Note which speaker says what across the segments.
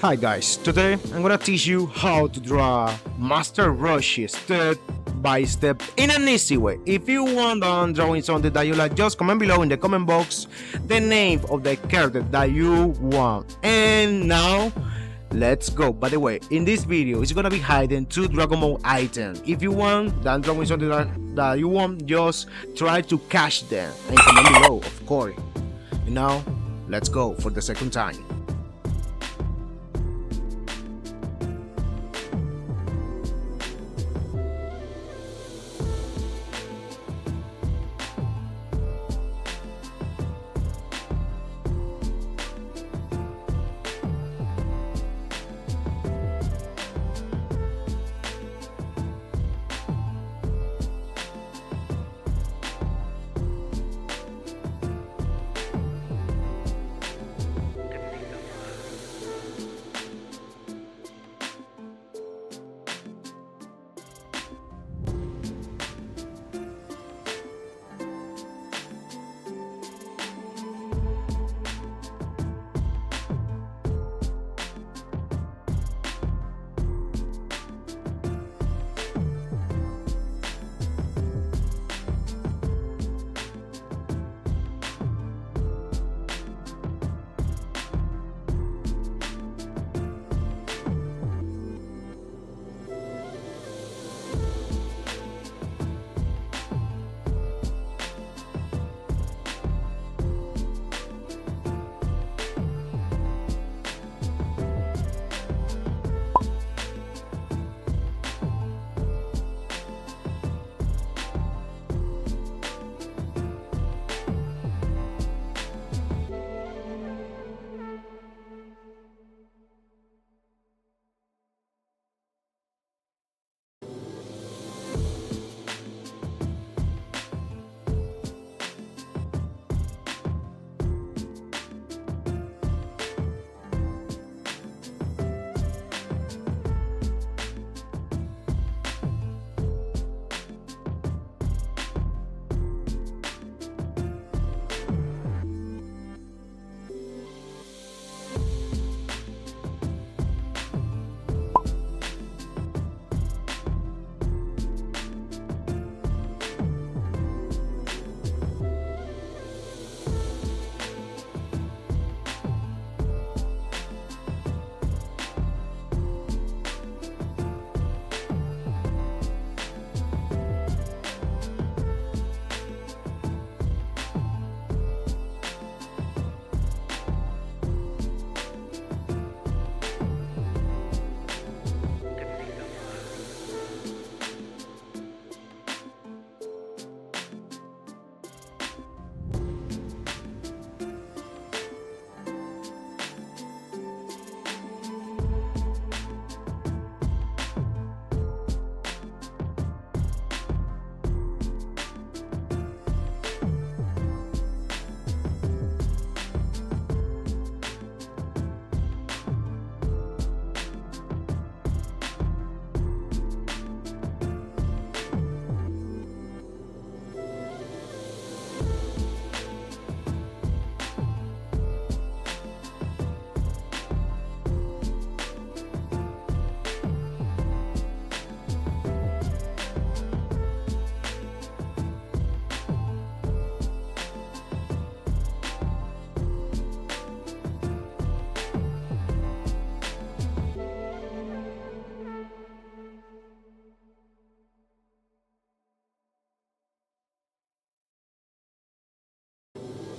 Speaker 1: Hi guys, today I'm gonna teach you how to draw Master Roshi step by step in an easy way. If you want on drawing something that you like, just comment below in the comment box the name of the character that you want. And now, let's go. By the way, in this video, it's gonna be hiding two Dragon Ball items. If you want that drawing something that you want, just try to catch them and comment below, of course. And now, let's go for the second time.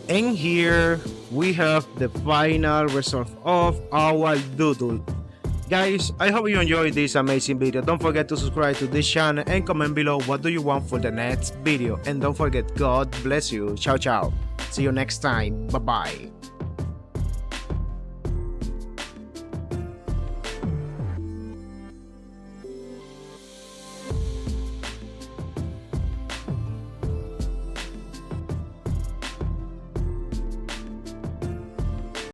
Speaker 1: And here we have the final result of our doodle. Guys, I hope you enjoyed this amazing video. Don't forget to subscribe to this channel and comment below what do you want for the next video. And don't forget, God bless you. Ciao ciao. See you next time. Bye bye.